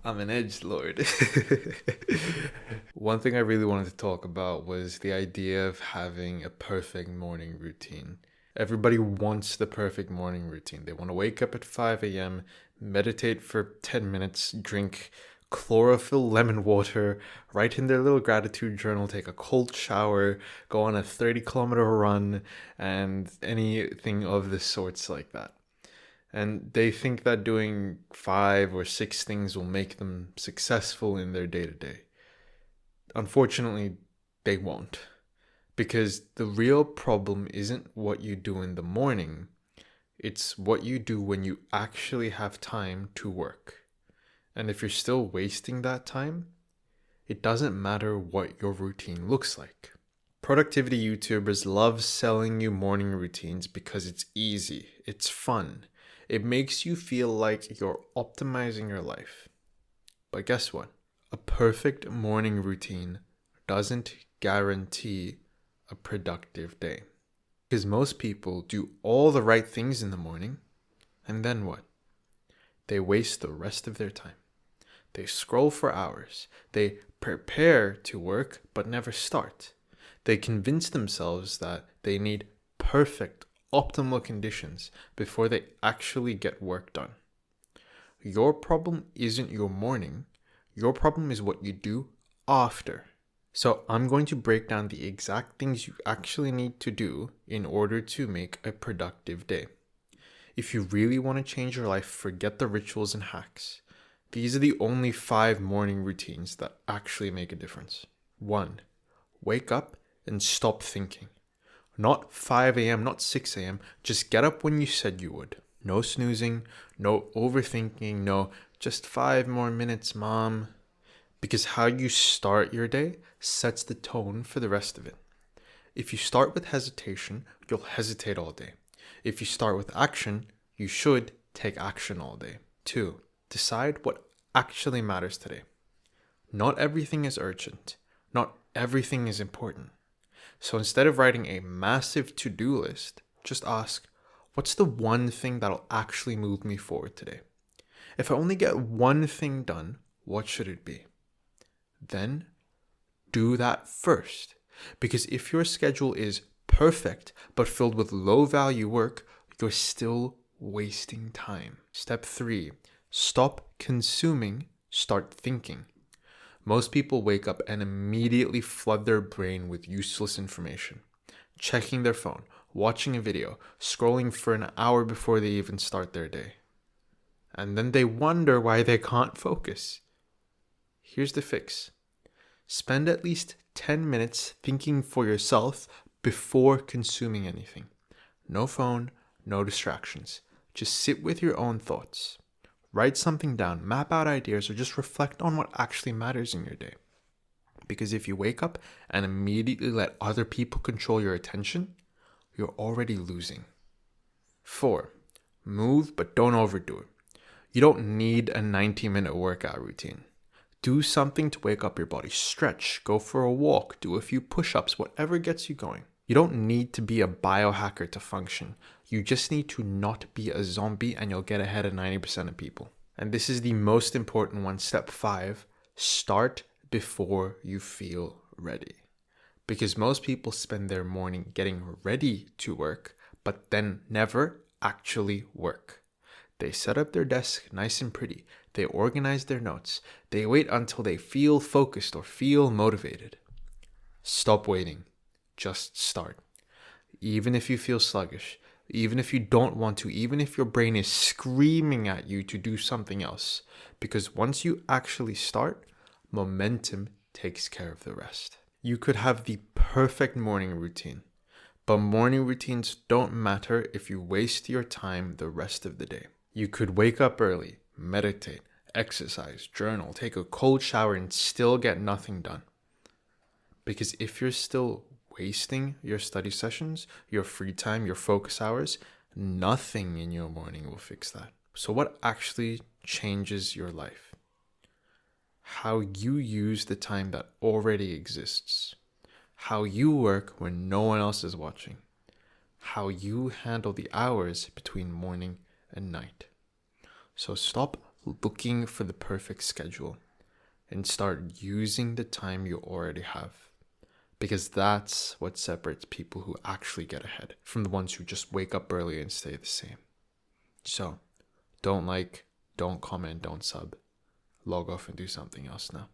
I'm an edge lord. One thing I really wanted to talk about was the idea of having a perfect morning routine. Everybody wants the perfect morning routine. They want to wake up at 5 a.m., meditate for 10 minutes, drink chlorophyll lemon water, write in their little gratitude journal, take a cold shower, go on a 30-kilometer run, and anything of the sorts like that. And they think that doing 5 or 6 things will make them successful in their day to day. Unfortunately, they won't. Because the real problem isn't what you do in the morning, it's what you do when you actually have time to work. And if you're still wasting that time, it doesn't matter what your routine looks like. Productivity YouTubers love selling you morning routines because it's easy, it's fun. It makes you feel like you're optimizing your life. But guess what? A perfect morning routine doesn't guarantee a productive day. Because most people do all the right things in the morning, and then what? They waste the rest of their time. They scroll for hours. They prepare to work but never start. They convince themselves that they need perfect, optimal conditions before they actually get work done. Your problem isn't your morning. Your problem is what you do after. So I'm going to break down the exact things you actually need to do in order to make a productive day. If you really want to change your life, forget the rituals and hacks. These are the only 5 morning routines that actually make a difference. 1. Wake up and stop thinking. Not 5 a.m., not 6 a.m. Just get up when you said you would. No snoozing, no overthinking, no just 5 more minutes, mom. Because how you start your day sets the tone for the rest of it. If you start with hesitation, you'll hesitate all day. If you start with action, you should take action all day. 2. Decide what actually matters today. Not everything is urgent. Not everything is important. So instead of writing a massive to-do list, just ask, what's the one thing that'll actually move me forward today? If I only get one thing done, what should it be? Then do that first. Because if your schedule is perfect but filled with low value work, you're still wasting time. Step 3, stop consuming, start thinking. Most people wake up and immediately flood their brain with useless information. Checking their phone, watching a video, scrolling for an hour before they even start their day. And then they wonder why they can't focus. Here's the fix. Spend at least 10 minutes thinking for yourself before consuming anything. No phone, no distractions. Just sit with your own thoughts. Write something down, map out ideas, or just reflect on what actually matters in your day. Because if you wake up and immediately let other people control your attention, you're already losing. 4. Move, but don't overdo it. You don't need a 90-minute workout routine. Do something to wake up your body. Stretch, go for a walk, do a few push-ups, whatever gets you going. You don't need to be a biohacker to function. You just need to not be a zombie and you'll get ahead of 90% of people. And this is the most important one, step 5. Start before you feel ready. Because most people spend their morning getting ready to work, but then never actually work. They set up their desk nice and pretty. They organize their notes. They wait until they feel focused or feel motivated. Stop waiting. Just start. Even if you feel sluggish, even if you don't want to, even if your brain is screaming at you to do something else. Because once you actually start, momentum takes care of the rest. You could have the perfect morning routine, but morning routines don't matter if you waste your time the rest of the day. You could wake up early, meditate, exercise, journal, take a cold shower, and still get nothing done. Because if you're still wasting your study sessions, your free time, your focus hours, nothing in your morning will fix that. So what actually changes your life? How you use the time that already exists. How you work when no one else is watching. How you handle the hours between morning and night. So stop looking for the perfect schedule and start using the time you already have. Because that's what separates people who actually get ahead from the ones who just wake up early and stay the same. So, don't like, don't comment, don't sub. Log off and do something else now.